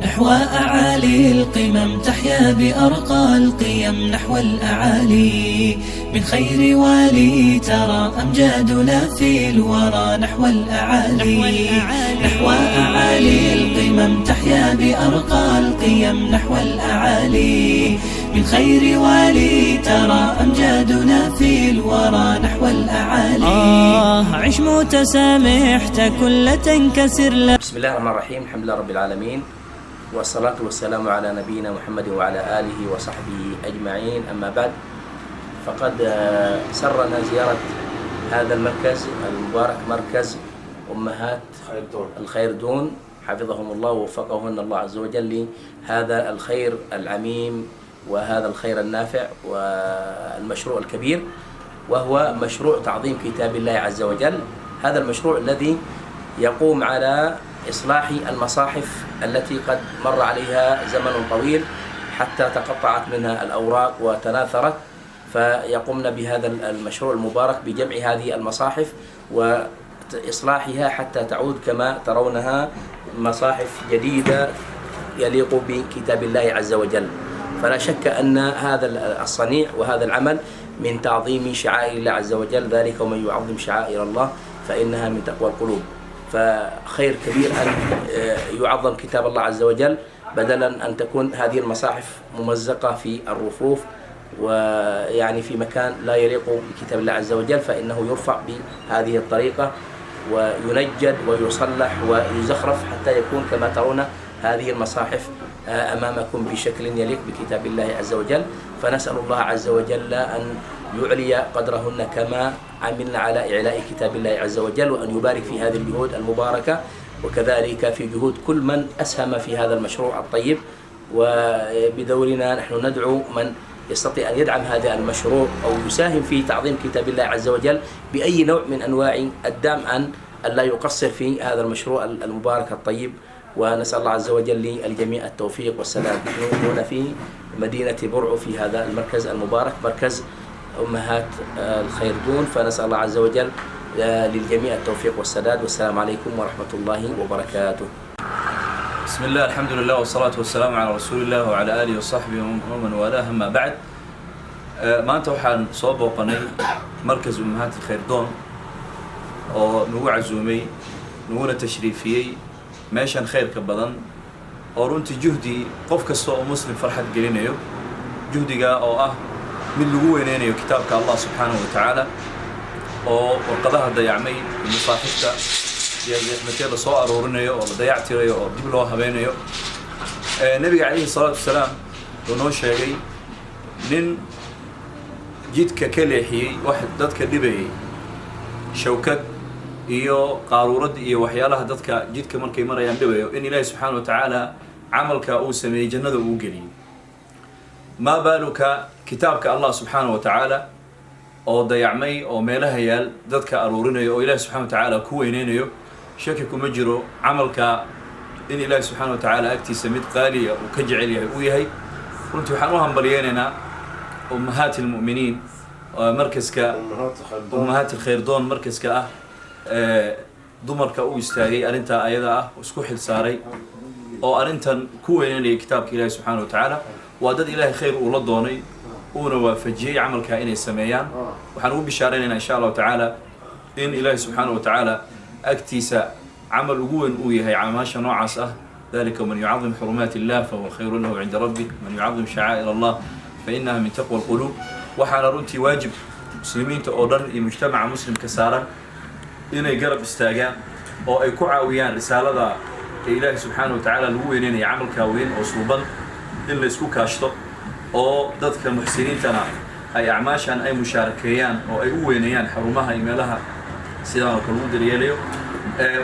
نحو أعالي القمم تحيا بأرقى القيم، نحو الأعالي من خير والي ترى أمجادنا في الورى، نحو الأعالي نحو أعالي القمم تحيا بأرقى القيم، نحو الأعالي من خير والي ترى أمجادنا في الورى، نحو الأعالي. عش متسامح تكن لا تنكسر. بسم الله الرحمن الرحيم، الحمد لله رب العالمين، والصلاة والسلام على نبينا محمد وعلى آله وصحبه أجمعين. أما بعد، فقد سرنا زيارة هذا المركز المبارك، مركز أمهات الخيردون حفظهم الله ووفقهن الله عز وجل لهذا الخير العميم وهذا الخير النافع والمشروع الكبير، وهو مشروع تعظيم كتاب الله عز وجل. هذا المشروع الذي يقوم على إصلاح المصاحف التي قد مر عليها زمن طويل حتى تقطعت منها الأوراق وتناثرت، فيقومن بهذا المشروع المبارك بجمع هذه المصاحف وإصلاحها حتى تعود كما ترونها مصاحف جديدة يليق بكتاب الله عز وجل. فلا شك أن هذا الصنيع وهذا العمل من تعظيم شعائر الله عز وجل، ذلك ومن يعظم شعائر الله فإنها من تقوى القلوب. فخير كبير أن يعظم كتاب الله عز وجل، بدلا أن تكون هذه المصاحف ممزقة في الرفوف ويعني في مكان لا يليق بكتاب الله عز وجل، فإنه يرفع بهذه الطريقة وينجد ويصلح ويزخرف حتى يكون كما ترون هذه المصاحف أمامكم بشكل يليق بكتاب الله عز وجل. فنسأل الله عز وجل أن يعلي قدرهن كما عملنا على إعلاء كتاب الله عز وجل، وأن يبارك في هذه الجهود المباركة، وكذلك في جهود كل من أسهم في هذا المشروع الطيب. وبدورنا نحن ندعو من يستطيع أن يدعم هذا المشروع أو يساهم في تعظيم كتاب الله عز وجل بأي نوع من أنواع الدعم أن لا يقصر في هذا المشروع المبارك الطيب. ونسأل الله عز وجل للجميع التوفيق والسلام. نحن هنا في مدينة برعو في هذا المركز المبارك، مركز أمهات الخيردون، فنسأل الله عز وجل للجميع التوفيق والسداد. والسلام عليكم ورحمة الله وبركاته. بسم الله، الحمد لله، والصلاة والسلام على رسول الله وعلى آله وصحبه ومن والاه. أما بعد، maanta waxaan soo booqanay markas ummahaat الخيردون oo nagu casuumay naguna tashriifiyey meeshan khayrka badan oo runtii juhdi qof kasta oo muslim farxad gelinayo, juhdiga oo ah mid lagu weyneynayo kitaabka Allah subhanahu wa ta'ala oo warqadaha dayacmay musaaxifta jeexmeteeda soo aroorinayo oo la dayactirayo oo dib loo habeynayo. Nabiga calayhi salaatu wasalaam uu noo sheegay nin jidka ka leexiyey wax dadka dhibayay, shawkad iyo qaaruurad iyo waxyaalaha dadka jidka markay marayaan dhibayo, in Ilaahay subhanahu wa ta'ala camalka uu sameeyay jannada uu geliyay. ما بالك كتابك الله سبحانه وتعالى أو ضيعمي أو ميلها يال ذاتك أرورينيو أو إله سبحانه وتعالى كوينينيو شكك مجرو عملك إن إله سبحانه وتعالى أكتي سميت قالي وكجعلي وياهي كنت حنوها مبلياننا أمهات المؤمنين مركزك أمهات الخيردون مركزك دمرك أو يستاهي أرنتا أيضا وسكوح الساري أو أرنتا كوينيني كتابك إله سبحانه وتعالى وادد إلهي خير ولا دوني ونوافجي عمل كائني السمايان. وحنقول بشارين إن شاء الله تعالى إن إلهي سبحانه وتعالى أكتيس عمل وجوه ويا هي عماشة نوعسة، ذلك من يعظم حرمات الله فهو خير له عند ربه، من يعظم شعائر الله فإنها من تقوى القلوب. وحنا رنتي واجب مسلمين تقدر المجتمع مسلم كسارا إنه يقرب استاجا أو يكوعويان رسالة ذا إلهي سبحانه وتعالى الوين يعمل كوين أصوبا in la isku kaashto oo dadka muxsiniintana ay acmaashan ay mushaarakeeyaan oo ay u weynayaan xarumaha imeelaha sidoo kale uu daryeelayo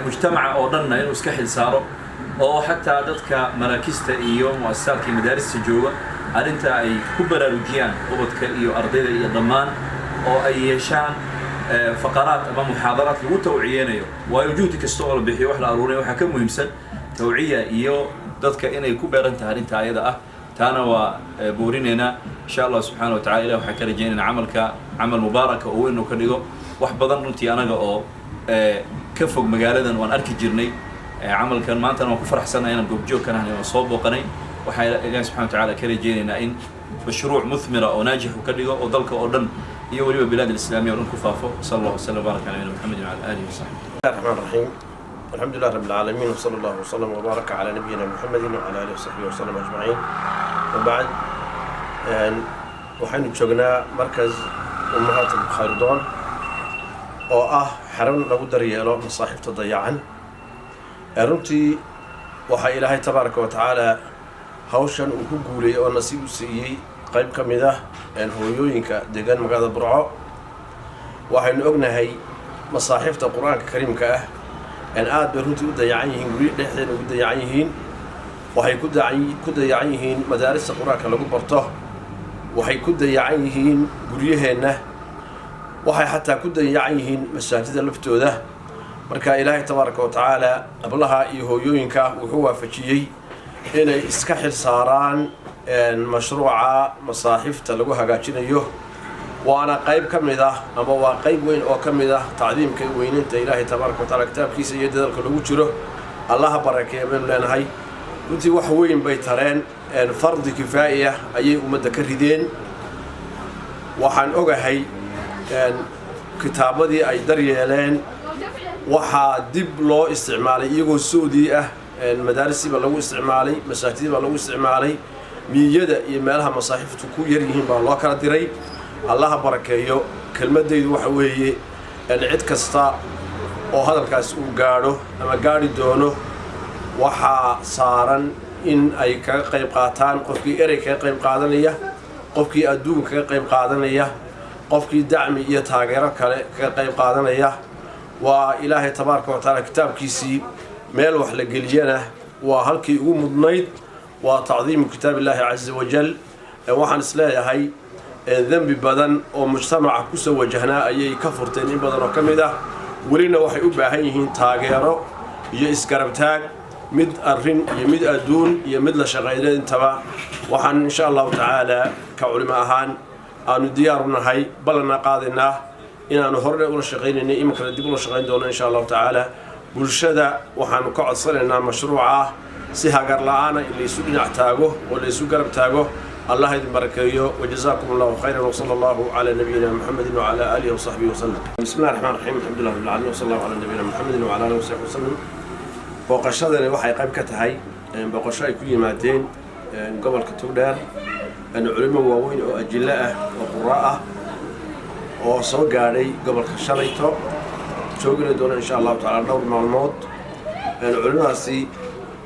mujtamaca oo dhanna inuu iska xil saaro oo xataa dadka maraakista iyo muassasaadka madaarista jooga arinta ay ku baraarujiyaan ubadka iyo ardayda iyo dhammaan oo ay yeeshaan faqaraat ama muhaadaraat lagu tawciyeenayo waayo juhdi kasta oo la bixiyo wax la aruurinayo waxa ka muhiimsan tawciya iyo dadka inay ku beeran tahay arinta ayada ah. taana waa boorinayna insha Allah subhanahu wa ta'ala. ilaahu waxa ka rajaynayna amalka amal mubaaraka oo inuu ka dhigo wax badan runtii anaga oo ka fog magaaladan waan arki jirnay camalkan maantana waan ku faraxsanahay inaan goobjoogkan ahnay oo soo booqanay waxaa ilaahay subxaanahu wa tacaala ka rajaynaynaa in mashruuc muthmira oo naajix uu ka dhigo oo dalka oo dhan iyo weliba bilaad alislaamiya oo dhan ku faafo sala allahu wasallam baraka ala nabiyina muxamedin wala alihi wasaxbihi الرحمن الرحيم الحمد لله رب العالمين وصلى الله وسلم وبارك على نبينا محمد وعلى آله وصحبه وسلم أجمعين وبعد waxaynu joognaa markas ummahaat khayrdon oo ah xarun lagu daryeelo masaaxiibta dayacan runtii waxaa ilaahay tabaaraka wa tacaala hawshan uu ku guuleeyey oo nasiib u siiyey qayb ka mid ah hooyooyinka degan magaalada burco waxaynu ognahay masaaxiifta qur-aanka kariimka ah aad bay runtii u dayacan yihiin guryo dhexdeeda ugu dayacan yihiin waxay ku dayacan yihiin madaarista qur-aanka lagu barto waxay ku dayacan yihiin guryaheenna waxay xataa ku dayacan yihiin masaajida laftooda marka ilaahay tabaaraka wa tacaala ablaha iyo hooyooyinka wuxuu waafajiyey inay iska xil saaraan mashruuca masaaxiifta lagu hagaajinayo waana qayb ka mid ah ama waa qayb weyn oo ka mid ah tacdiimka weyninta ilaahay tabaaraka wa tacaala kitaabkiisa iyo dadalka lagu jiro allaha barakeeya baynu leenahay runtii wax weyn bay tareen fardi kifaa'iya ayay ummadda ka rideen waxaan ogahay kitaabadii ay daryeeleen waxaa dib loo isticmaalay iyagoo soodii ah madaarisiiba lagu isticmaalay masaajidiiba lagu isticmaalay miyada iyo meelaha masaaxiiftu ku yar yihiin baa loo kala diray allaha barakeeyo kelmadaydu waxa weeye cid kasta oo hadalkaas uu gaadho ama gaadhi doono waxaa saaran in ay kaga qayb qaataan qofkii erey kaga qayb qaadanaya qofkii adduun kaga qayb qaadanaya qofkii dacmi iyo taageero kale kaga qayb qaadanaya waa ilaahay tabaaraka wa tacaala kitaabkiisii meel wax la geliyana waa halkii ugu mudnayd waa tacdiimu kitaab illaahi caza wajal waxaan isleeyahay dembi badan oo mujtamaca kusoo wajahnaa ayay ka furteen in badan oo ka mid ah welina waxay u baahan yihiin taageero iyo isgarabtaag mid arrin iyo mid adduun iyo mid la shaqayna intaba waxaan insha allahu tacaala ka culimo ahaan aanu diyaaru nahay ballanna qaadaynaa inaanu horena ula shaqaynayna iminkana dib ula shaqayn doono insha allahu tacaala bulshada waxaanu ka codsanaynaa mashruuca si hagar la-aana in laysu dhinac taago oo laysu garab taago الله يديم بركيه وجزاكم الله خيرا وصلى الله على نبينا محمد وعلى آله وصحبه وسلم. بسم الله الرحمن الرحيم الحمد لله رب العالمين وصلى الله على نبينا محمد وعلى آله وصحبه وسلم. بوقشادنا waxay qayb ka tahay boqosho ay ku yimaadeen gobolka Togdheer culimo waaweyn oo ajilla ah oo qurra ah oo soo gaaray gobolka Shalayto joogina doona insha Allah taala dhowr maalmood culimadaasi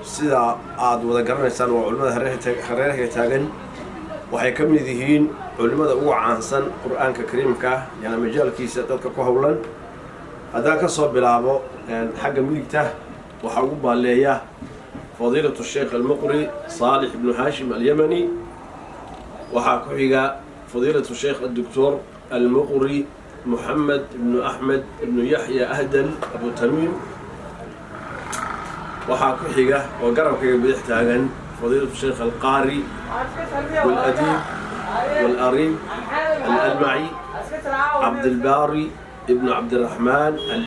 sida aad wada garanaysaan waa culimada hareeraha taagan waxay ka mid yihiin culimada ugu caansan qur-aanka kariimka yana majaalkiisa dadka ku howlan haddaan ka soo bilaabo xagga midigta waxaa ugu baaleeya fadiilatu sheekh almuqri saalix ibnu haashim alyamani waxaa ku xiga fadiilatu sheekh الدكتور المقري محمد ibnu axmed ibnu yaxya ahdal abu tamiim waxaa ku xiga oo garabkaga bidix taagan فضيلة الشيخ القاري والأديب والأريب الألمعي عبد الباري ابن عبد الرحمن